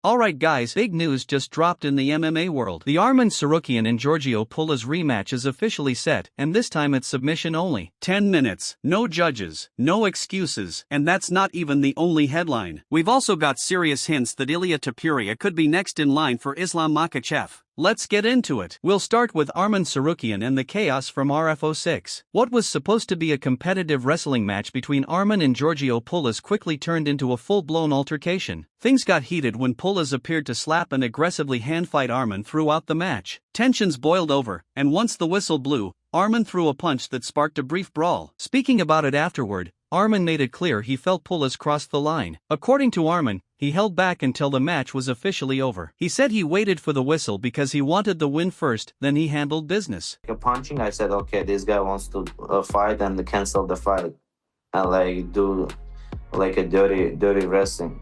Alright guys, big news just dropped in the MMA world. The Arman Tsarukyan and Georgio Poullas rematch is officially set, and this time it's submission only. 10 minutes, no judges, no excuses, and that's not even the only headline. We've also got serious hints that Ilia Topuria could be next in line for Islam Makhachev. Let's get into it. We'll start with Arman Tsarukyan and the chaos from RFO6. What was supposed to be a competitive wrestling match between Arman and Georgio Poullas quickly turned into a full-blown altercation. Things got heated when Poullas appeared to slap and aggressively hand-fight Arman throughout the match. Tensions boiled over, and once the whistle blew, Arman threw a punch that sparked a brief brawl. Speaking about it afterward, Arman made it clear he felt Poullas crossed the line. According to Arman, he held back until the match was officially over. He said he waited for the whistle because he wanted the win first, then he handled business. Punching, I said, okay, this guy wants to fight and cancel the fight and do a dirty wrestling.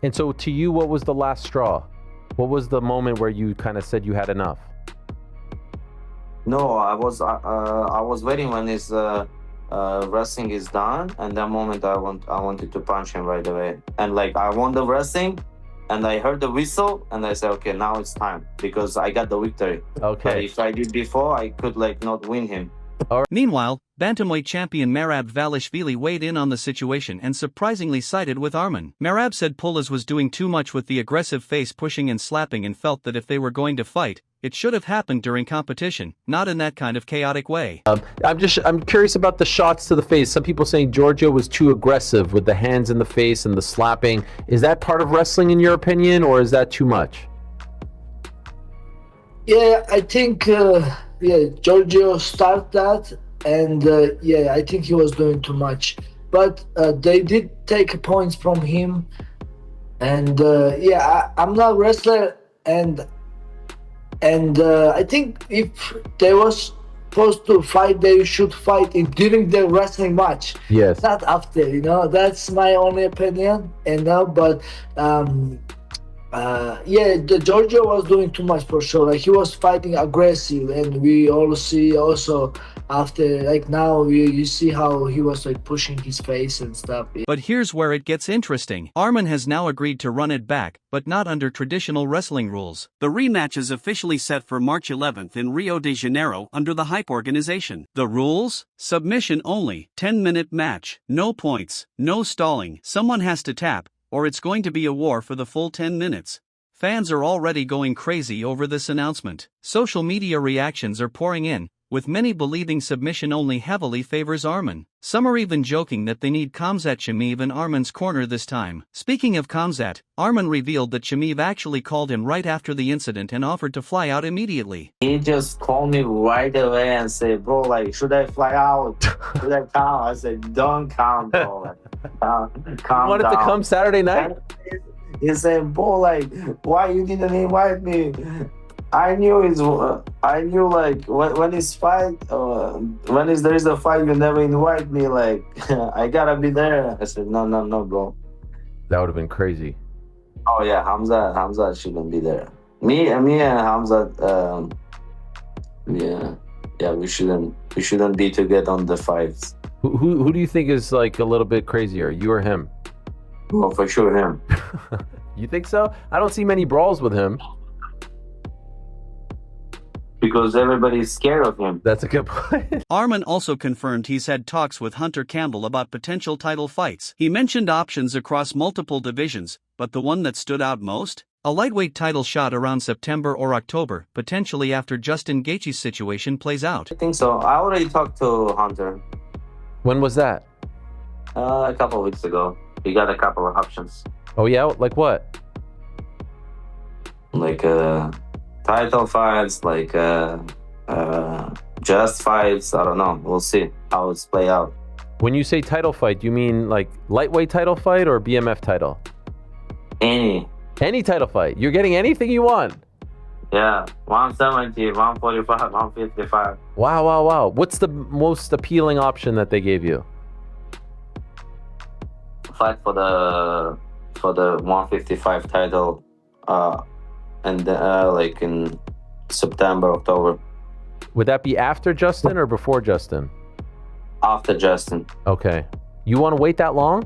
And so to you, what was the last straw? What was the moment where you kind of said you had enough? No, I was waiting when his wrestling is done, and that moment I wanted to punch him right away. And I won the wrestling, and I heard the whistle, and I said, okay, now it's time because I got the victory. Okay. But if I did before, I could not win him. Meanwhile, bantamweight champion Merab Valishvili weighed in on the situation and surprisingly sided with Arman. Merab said Poullas was doing too much with the aggressive face pushing and slapping and felt that if they were going to fight, it should have happened during competition, not in that kind of chaotic way. I'm curious about the shots to the face. Some people saying Georgio was too aggressive with the hands in the face and the slapping. Is that part of wrestling in your opinion, or is that too much? Yeah, I think Georgio started that, and I think he was doing too much. But they did take points from him, and I'm not a wrestler, and I think if they was supposed to fight, they should fight during the wrestling match. Yes. Not after, that's my only opinion. But the Georgio was doing too much for sure. He was fighting aggressive, and we all see also after now you see how he was pushing his face and stuff. But here's where it gets interesting. Arman has now agreed to run it back, but not under traditional wrestling rules. The rematch is officially set for March 11th in Rio de Janeiro under the Hype organization. The rules? Submission only, 10-minute match, no points, no stalling, someone has to tap, or it's going to be a war for the full 10 minutes. Fans are already going crazy over this announcement. Social media reactions are pouring in, with many believing submission only heavily favors Arman. Some are even joking that they need Khamzat Chimaev in Arman's corner this time. Speaking of Khamzat, Arman revealed that Chimaev actually called him right after the incident and offered to fly out immediately. He just called me right away and said, bro, should I fly out? Should I come? I said, don't come, bro. Calm you wanted down. To come Saturday night? He said, bro, why you didn't invite me? I knew when it's fight, there is a fight, you never invite me. I gotta be there. I said, no, bro. That would have been crazy. Oh yeah, Hamza shouldn't be there. Me and Hamza, we shouldn't be together on the fights. Who do you think is a little bit crazier, you or him? Oh, for sure him. You think so? I don't see many brawls with him. Because everybody's scared of him. That's a good point. Arman also confirmed he's had talks with Hunter Campbell about potential title fights. He mentioned options across multiple divisions, but the one that stood out most? A lightweight title shot around September or October, potentially after Justin Gaethje's situation plays out. I think so. I already talked to Hunter. When was that? A couple of weeks ago. We got a couple of options. Oh yeah? Like what? Title fights, just fights. I don't know. We'll see how it's play out. When you say title fight, do you mean lightweight title fight or BMF title? Any title fight. You're getting anything you want. Yeah, 170, 145, 155. Wow. What's the most appealing option that they gave you? Fight for the 155 title, and in September, October. Would that be after Justin or before Justin? After Justin. Okay. You want to wait that long?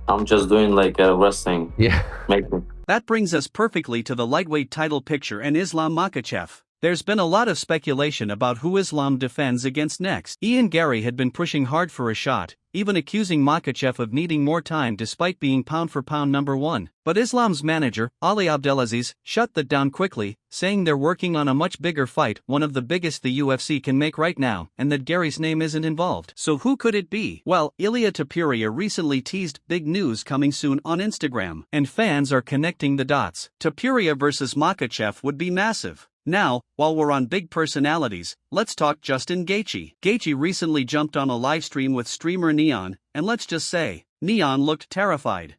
I'm just doing like wrestling. Yeah. Making. That brings us perfectly to the lightweight title picture and Islam Makhachev. There's been a lot of speculation about who Islam defends against next. Ian Gary had been pushing hard for a shot, even accusing Makhachev of needing more time despite being pound-for-pound number one. But Islam's manager, Ali Abdelaziz, shut that down quickly, saying they're working on a much bigger fight, one of the biggest the UFC can make right now, and that Gary's name isn't involved. So who could it be? Well, Ilia Topuria recently teased big news coming soon on Instagram, and fans are connecting the dots. Topuria versus Makhachev would be massive. Now, while we're on big personalities, let's talk Justin Gaethje. Gaethje recently jumped on a livestream with streamer Neon, and let's just say, Neon looked terrified.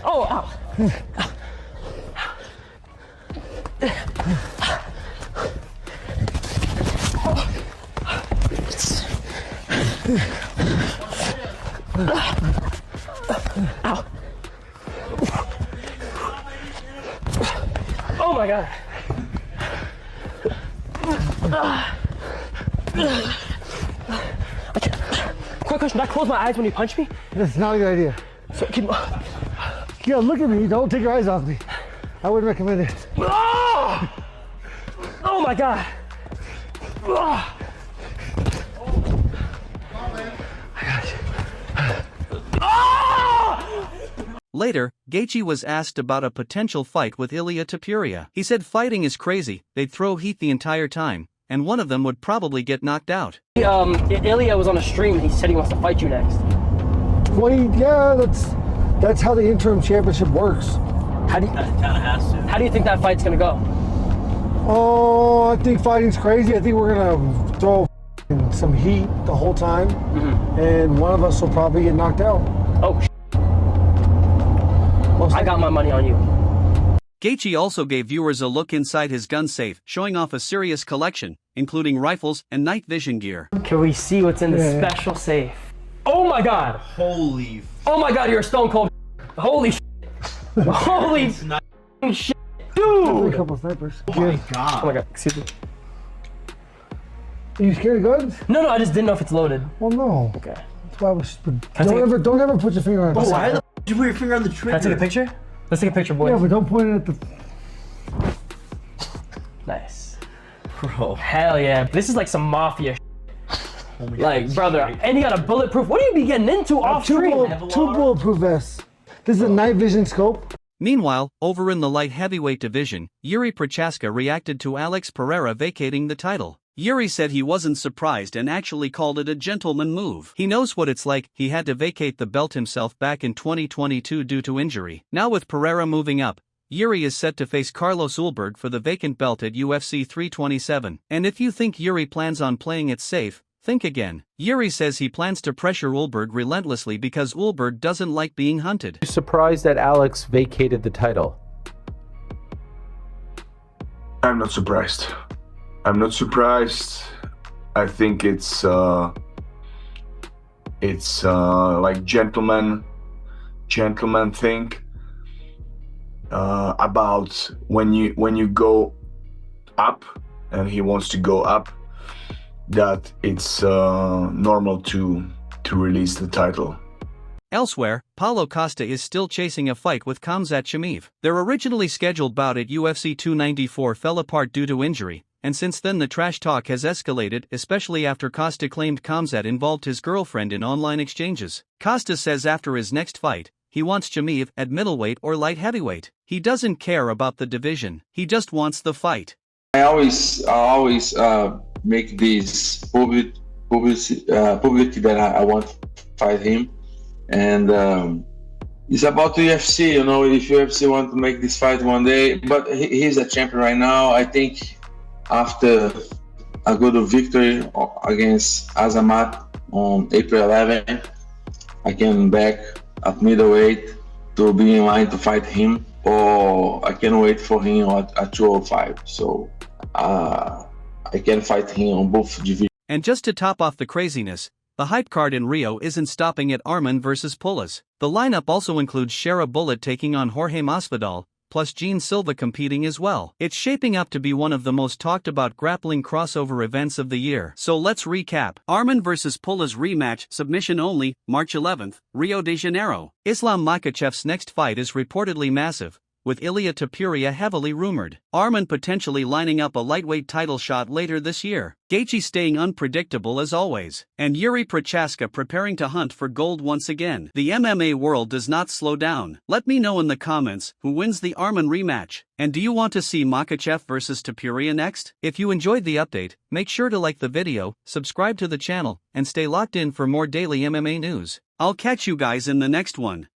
Oh, ow. Ow. Oh my God. Quick question, did I close my eyes when you punched me? That's not a good idea. So, You gotta look at me, don't take your eyes off me. I wouldn't recommend it. oh! Oh my God. Oh. Later, Gaethje was asked about a potential fight with Ilia Topuria. He said fighting is crazy, they'd throw heat the entire time, and one of them would probably get knocked out. Ilia was on a stream and he said he wants to fight you next. Well, yeah, that's how the interim championship works. How do you think that fight's gonna go? Oh, I think fighting's crazy. I think we're gonna throw some heat the whole time, and one of us will probably get knocked out. Oh, I got my money on you. Gaethje also gave viewers a look inside his gun safe, showing off a serious collection, including rifles and night vision gear. Can we see what's in the special safe? Oh my God! Holy. Oh my God, you're a stone cold. Holy shit. Holy shit. A Dude! couple snipers. Oh my Yeah. God. Oh my God, excuse me. Are you scared of guns? No, I just didn't know if it's loaded. Well, no. Okay. That's why I was. I take Don't ever put your finger on it. Oh, why the f did you put your finger on the Can trigger? I take a picture? Let's take a picture, boys. Yeah, but don't point it at the. Nice. Bro. Hell yeah. This is like some mafia Oh my God, like, that's brother, crazy. and you got a bulletproof. What do you be getting into off Two, screen? two bulletproof vests. This is a night vision scope. Meanwhile, over in the light heavyweight division, Yuri Prochaska reacted to Alex Pereira vacating the title. Yuri said he wasn't surprised and actually called it a gentleman move. He knows what it's like, he had to vacate the belt himself back in 2022 due to injury. Now with Pereira moving up, Yuri is set to face Carlos Ulberg for the vacant belt at UFC 327. And if you think Yuri plans on playing it safe, think again. Yuri says he plans to pressure Ulberg relentlessly because Ulberg doesn't like being hunted. You surprised that Alex vacated the title? I'm not surprised. I'm not surprised. I think it's like gentleman thing about when you go up, and he wants to go up, that it's normal to release the title. Elsewhere, Paulo Costa is still chasing a fight with Khamzat Chimaev. Their originally scheduled bout at UFC 294 fell apart due to injury, and since then the trash talk has escalated, especially after Costa claimed Khamzat involved his girlfriend in online exchanges. Costa says after his next fight, he wants Chimaev at middleweight or light heavyweight. He doesn't care about the division, he just wants the fight. I always make this public that I want to fight him, and it's about the UFC. You know, if UFC want to make this fight one day, but he's a champion right now. I think after a good victory against Azamat on April 11, I can back at middleweight to be in line to fight him, or I can wait for him at 205. So I can fight him on both divisions. And just to top off the craziness, the hype card in Rio isn't stopping at Arman versus Poullas. The lineup also includes Shara Bullet taking on Jorge Masvidal, plus Gene Silva competing as well. It's shaping up to be one of the most talked about grappling crossover events of the year. So let's recap. Arman vs Poullas rematch, submission only, March 11th, Rio de Janeiro. Islam Makhachev's next fight is reportedly massive, with Ilia Topuria heavily rumored. Arman potentially lining up a lightweight title shot later this year. Gaethje staying unpredictable as always. And Yuri Prochaska preparing to hunt for gold once again. The MMA world does not slow down. Let me know in the comments who wins the Arman rematch. And do you want to see Makhachev vs Topuria next? If you enjoyed the update, make sure to like the video, subscribe to the channel, and stay locked in for more daily MMA news. I'll catch you guys in the next one.